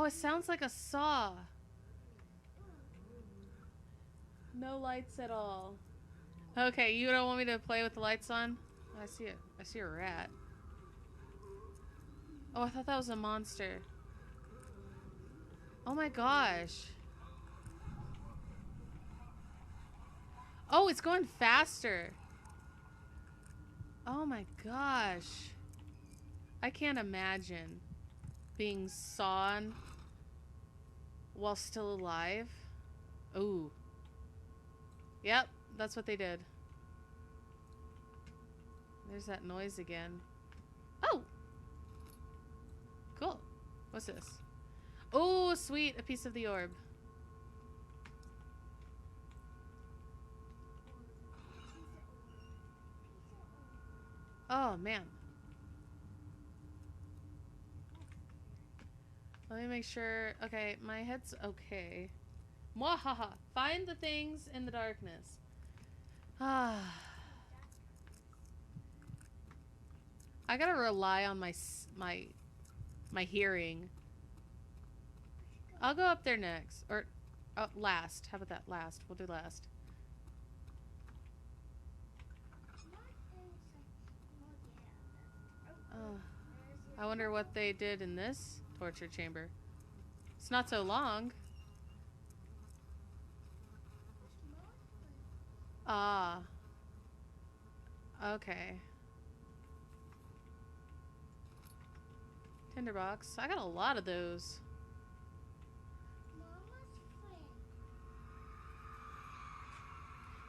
Oh, it sounds like a saw. No lights at all. Okay, you don't want me to play with the lights on? I see it. I see a rat. Oh, I thought that was a monster. Oh my gosh. Oh, it's going faster. Oh my gosh. I can't imagine being sawn while still alive. Ooh. Yep, that's what they did. There's that noise again. Oh! Cool. What's this? Oh, sweet. A piece of the orb. Oh, man. Let me make sure. Okay, my head's okay. Mwahaha. Find the things in the darkness. Ah. I gotta rely on my hearing. I'll go up there next. Or last. How about that? Last. We'll do last. I wonder what they did in this torture chamber. It's not so long. Ah. Okay. Tinderbox. I got a lot of those.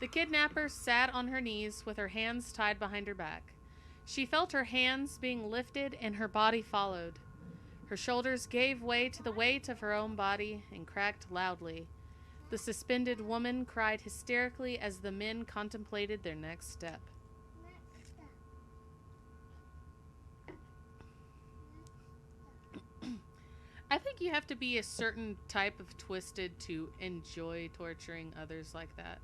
The kidnapper sat on her knees with her hands tied behind her back. She felt her hands being lifted and her body followed. Her shoulders gave way to the weight of her own body and cracked loudly. The suspended woman cried hysterically as the men contemplated their next step. I think you have to be a certain type of twisted to enjoy torturing others like that.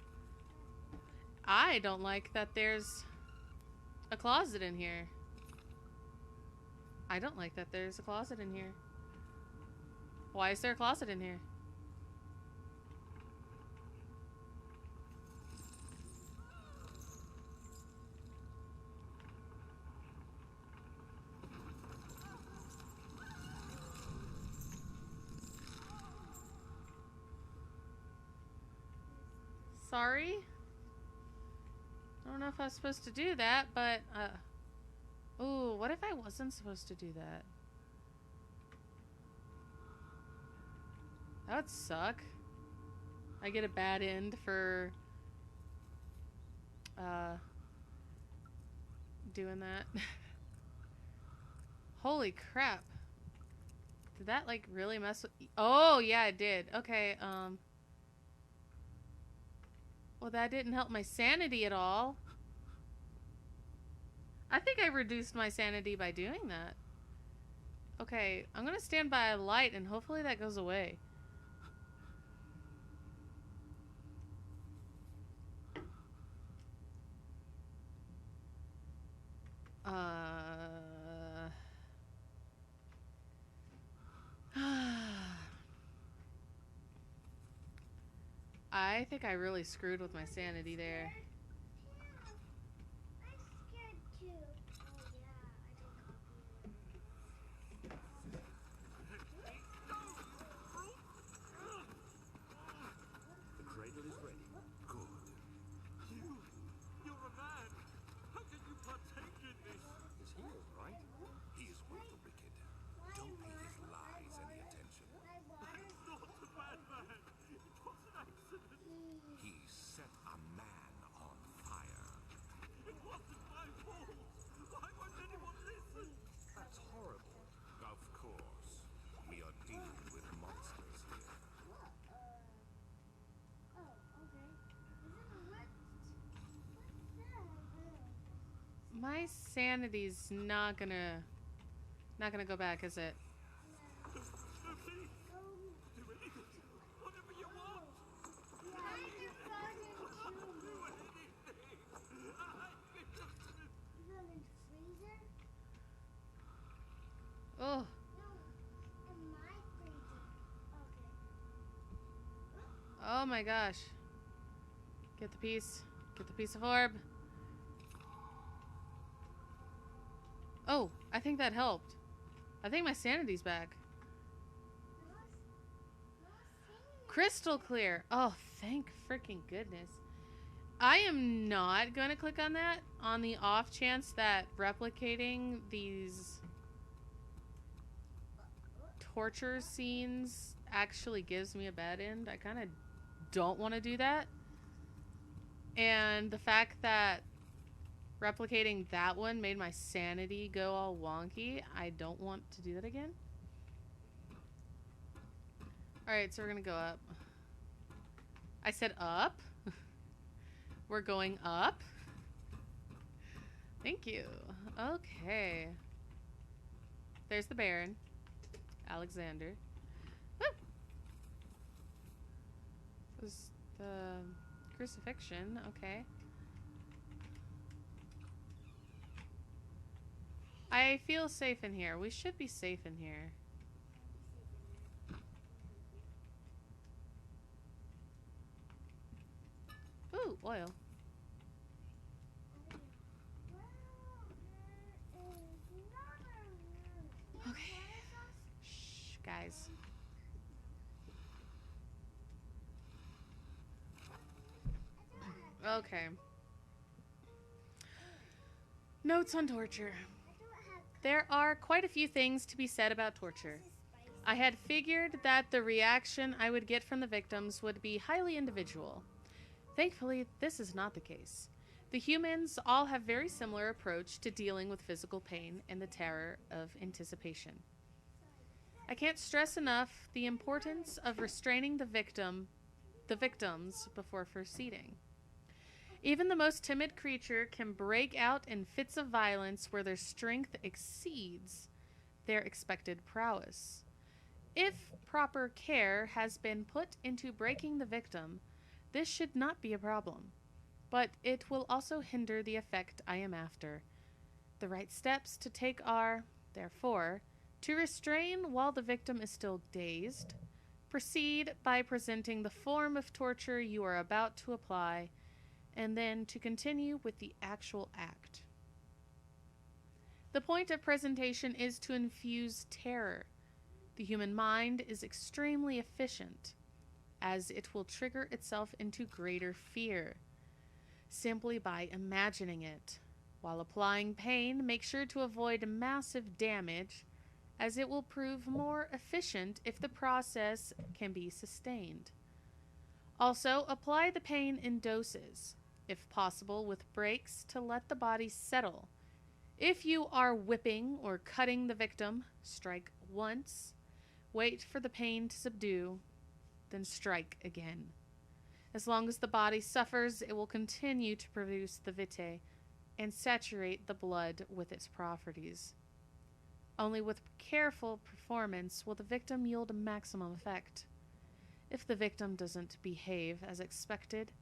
I don't like that there's a closet in here. I don't like that there's a closet in here. Why is there a closet in here? Sorry? I don't know if I was supposed to do that, but, ooh, what if I wasn't supposed to do that? That would suck. I get a bad end for, doing that. Holy crap. Did that, like, really mess with... Oh, yeah, it did. Okay, well, that didn't help my sanity at all. I think I reduced my sanity by doing that. Okay, I'm gonna stand by a light and hopefully that goes away. I think I really screwed with my sanity there. My sanity's not gonna go back, is it? Oh. Oh my gosh. Get the piece. Get the piece of orb. Oh, I think that helped. I think my sanity's back. Crystal clear. Oh, thank freaking goodness. I am not going to click on that on the off chance that replicating these torture scenes actually gives me a bad end. I kind of don't want to do that. And the fact that replicating that one made my sanity go all wonky, I don't want to do that again. Alright, so we're going to go up. I said up. We're going up. Thank you. Okay. There's the Baron. Alexander. Woo! This is the crucifixion. Okay. I feel safe in here. We should be safe in here. Ooh, oil. Okay. Shh, guys. Okay. Notes on torture. There are quite a few things to be said about torture. I had figured that the reaction I would get from the victims would be highly individual. Thankfully, this is not the case. The humans all have very similar approach to dealing with physical pain and the terror of anticipation. I can't stress enough the importance of restraining the victims before proceeding. Even the most timid creature can break out in fits of violence where their strength exceeds their expected prowess. If proper care has been put into breaking the victim, this should not be a problem, but it will also hinder the effect I am after. The right steps to take are, therefore, to restrain while the victim is still dazed. Proceed by presenting the form of torture you are about to apply, and then to continue with the actual act. The point of presentation is to infuse terror. The human mind is extremely efficient, as it will trigger itself into greater fear simply by imagining it. While applying pain, make sure to avoid massive damage, as it will prove more efficient if the process can be sustained. Also, apply the pain in doses, if possible with breaks to let the body settle. If you are whipping or cutting the victim, strike once, wait for the pain to subdue, then strike again. As long as the body suffers, it will continue to produce the vitae and saturate the blood with its properties. Only with careful performance will the victim yield a maximum effect. If the victim doesn't behave as expected,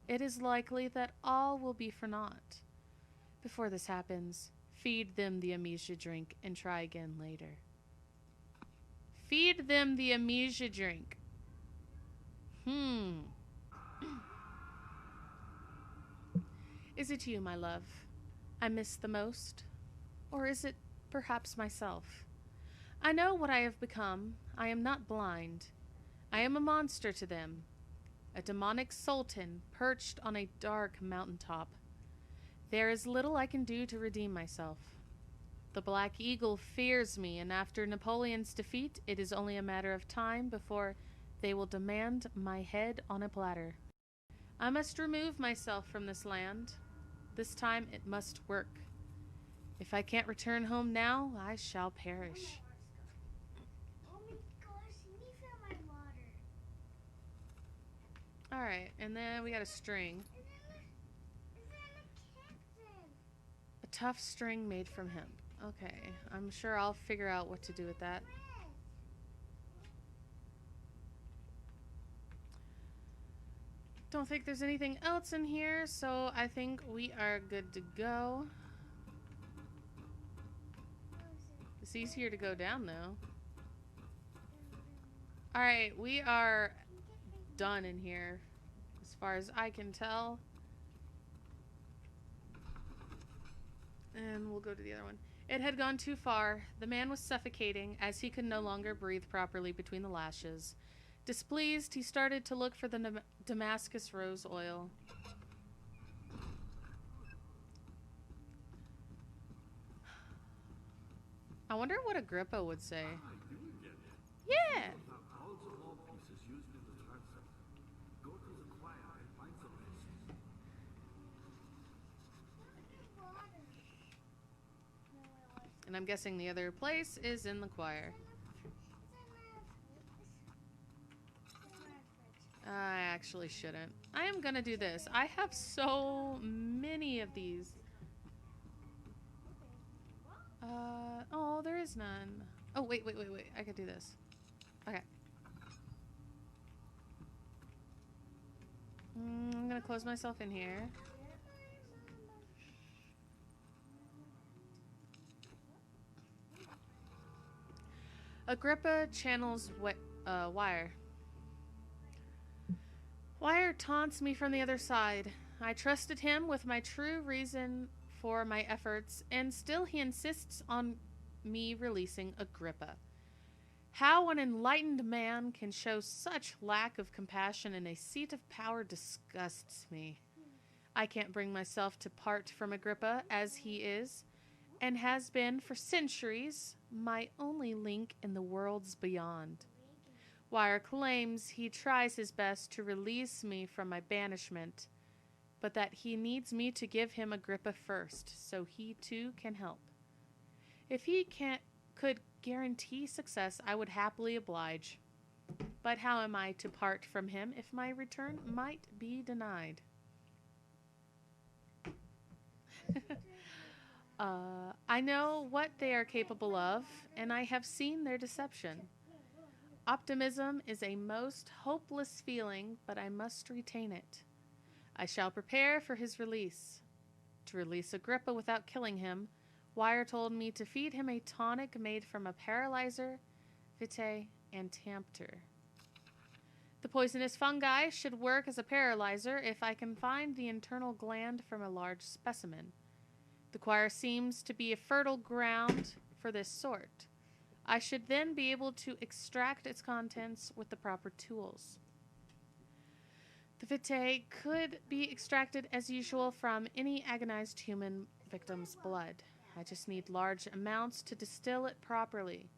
it is likely that all will be for naught. Before this happens, feed them the amnesia drink and try again later. Feed them the amnesia drink. Is it you, my love, I miss the most? Or is it perhaps myself? I know what I have become. I am not blind. I am a monster to them, a demonic sultan perched on a dark mountaintop. There is little I can do to redeem myself. The Black Eagle fears me, and after Napoleon's defeat, it is only a matter of time before they will demand my head on a platter. I must remove myself from this land. This time it must work. If I can't return home now, I shall perish. Oh my gosh, you need to fill my water. Alright, and then we got a string. Is that a captain? A tough string made from hemp. Okay, I'm sure I'll figure out what to do with that. Don't think there's anything else in here, so I think we are good to go. It's easier to go down, though. Alright, we are done in here, as far as I can tell. And we'll go to the other one. It had gone too far. The man was suffocating as he could no longer breathe properly between the lashes. Displeased, he started to look for the Damascus rose oil. I wonder what Agrippa would say. Yeah! And I'm guessing the other place is in the choir. I actually shouldn't. I am gonna do this. I have so many of these. Oh, there is none. Oh, wait. I could do this. Okay. I'm gonna close myself in here. Agrippa channels Wire. Wire taunts me from the other side. I trusted him with my true reason for my efforts, and still he insists on me releasing Agrippa. How an enlightened man can show such lack of compassion in a seat of power disgusts me. I can't bring myself to part from Agrippa as he is, and has been for centuries, my only link in the worlds beyond. Wire claims he tries his best to release me from my banishment, but that he needs me to give him Agrippa first, so he too can help. If he could guarantee success, I would happily oblige. But how am I to part from him if my return might be denied? I know what they are capable of, and I have seen their deception. Optimism is a most hopeless feeling, but I must retain it. I shall prepare for his release. To release Agrippa without killing him, Wire told me to feed him a tonic made from a paralyzer, vitae, and tampter. The poisonous fungi should work as a paralyzer if I can find the internal gland from a large specimen. The choir seems to be a fertile ground for this sort. I should then be able to extract its contents with the proper tools. The vitae could be extracted as usual from any agonized human victim's blood. I just need large amounts to distill it properly.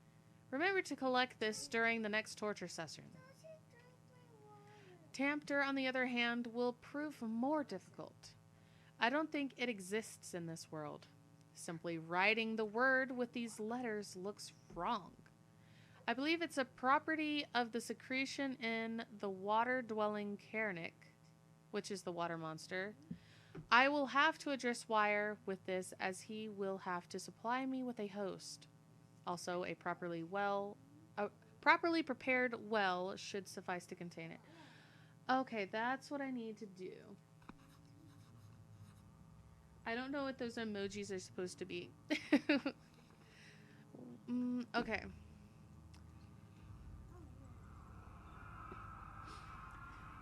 Remember to collect this during the next torture session. Tampter, on the other hand, will prove more difficult. I don't think it exists in this world. Simply writing the word with these letters looks wrong. I believe it's a property of the secretion in the water-dwelling Carnic, which is the water monster. I will have to address Wire with this, as he will have to supply me with a host. Also, a properly prepared well should suffice to contain it. Okay, that's what I need to do. I don't know what those emojis are supposed to be. Okay.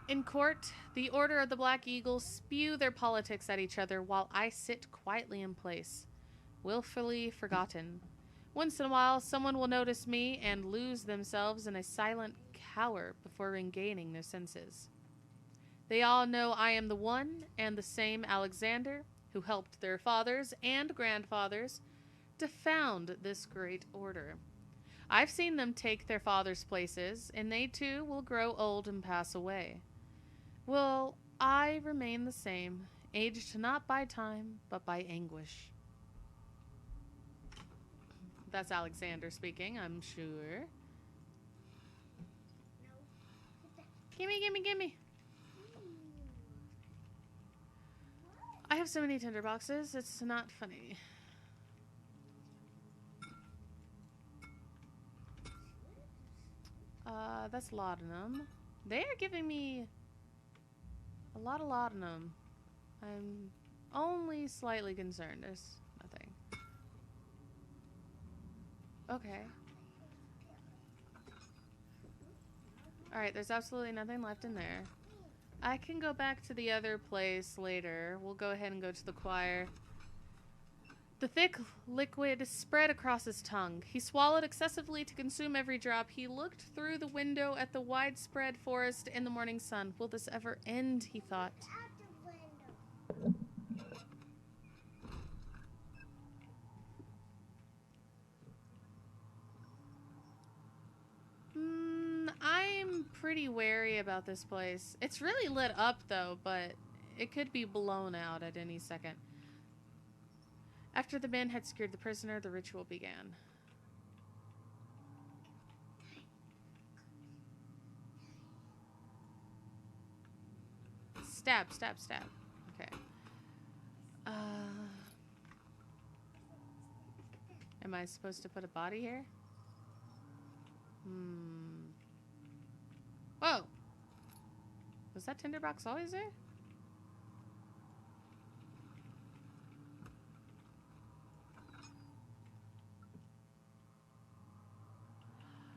In court, the Order of the Black Eagle spew their politics at each other while I sit quietly in place, willfully forgotten. Once in a while, someone will notice me and lose themselves in a silent cower before regaining their senses. They all know I am the one and the same Alexander who helped their fathers and grandfathers to found this great order. I've seen them take their fathers' places, and they too will grow old and pass away. Will I remain the same, aged not by time, but by anguish? That's Alexander speaking, I'm sure. Gimme. I have so many tinderboxes, it's not funny. That's laudanum. They are giving me a lot of laudanum. I'm only slightly concerned. There's nothing. Okay. Alright, there's absolutely nothing left in there. I can go back to the other place later. We'll go ahead and go to the choir. The thick liquid spread across his tongue. He swallowed excessively to consume every drop. He looked through the window at the widespread forest in the morning sun. Will this ever end? He thought. Out the window. I'm pretty wary about this place. It's really lit up though, but it could be blown out at any second. After the men had secured the prisoner, the ritual began. Stab, stab, stab. Okay. Am I supposed to put a body here? Whoa! Was that tinderbox always there?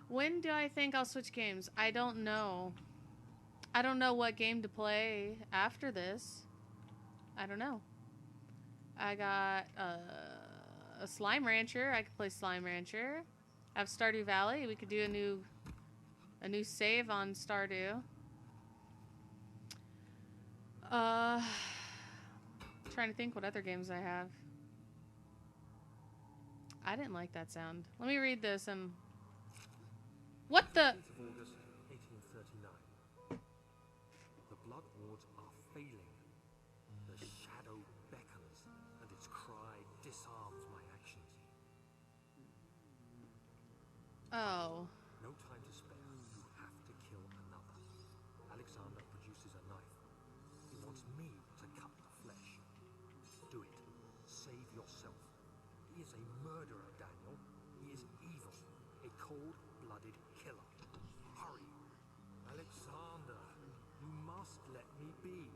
When do I think I'll switch games? I don't know. I don't know what game to play after this. I don't know. I got a Slime Rancher. I could play Slime Rancher. I have Stardew Valley. We could do a new save on Stardew. Trying to think what other games I have. I didn't like that sound. Let me read this and... What the... August 1839. The blood wards are failing. The shadow beckons, and its cry disarms my actions. Oh. No time to spare. You have to kill another. Alexander produces a knife. He wants me to cut the flesh. Do it. Save yourself. He is a murderer, Daniel. He is evil. A cold-blooded killer. Hurry. Alexander, you must let me be.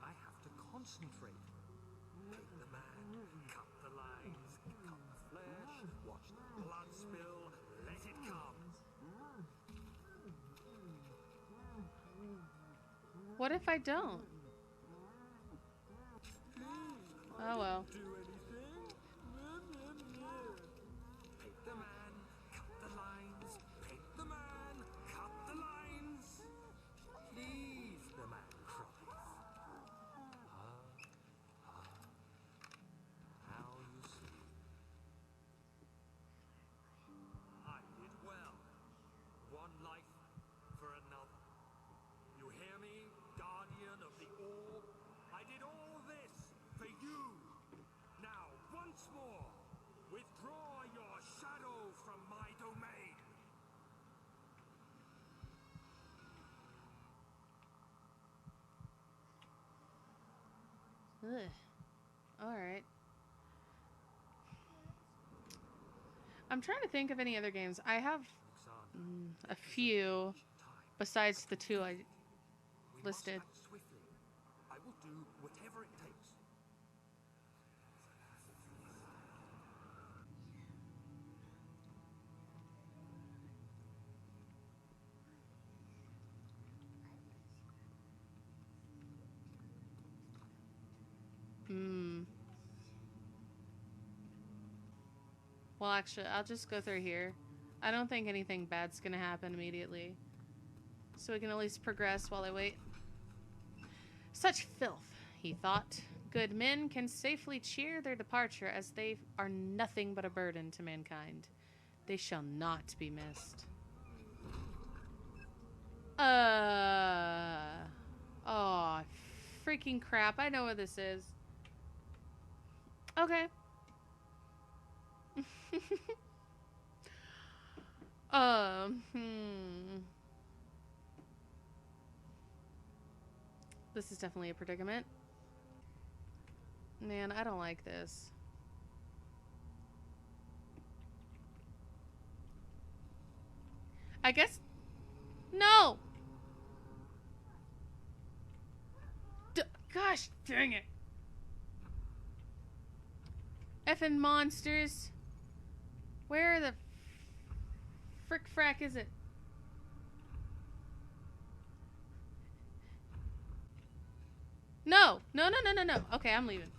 I have to concentrate. Take the man. Cut the lines. Cut the flesh. Watch the blood spill. Let it come. What if I don't? Oh well. Do anything? Pick the man. Cut the lines. Pick the man. Cut the lines. Please, the man cries. How you sleep. I did well. One life for another. You hear me, guardian of the all? I did all this for you. Now, once more, withdraw your shadow from my domain. Ugh. Alright. I'm trying to think of any other games. I have a few besides the two I We listed. must act swiftly. I will do whatever it takes. Well, actually, I'll just go through here. I don't think anything bad's gonna happen immediately. So we can at least progress while I wait. Such filth, he thought. Good men can safely cheer their departure as they are nothing but a burden to mankind. They shall not be missed. Oh, freaking crap. I know what this is. Okay. This is definitely a predicament. Man, I don't like this. I guess... No! Gosh dang it. Effing monsters. Where the frick frack is it? No. No, no, no, no, no. Okay, I'm leaving.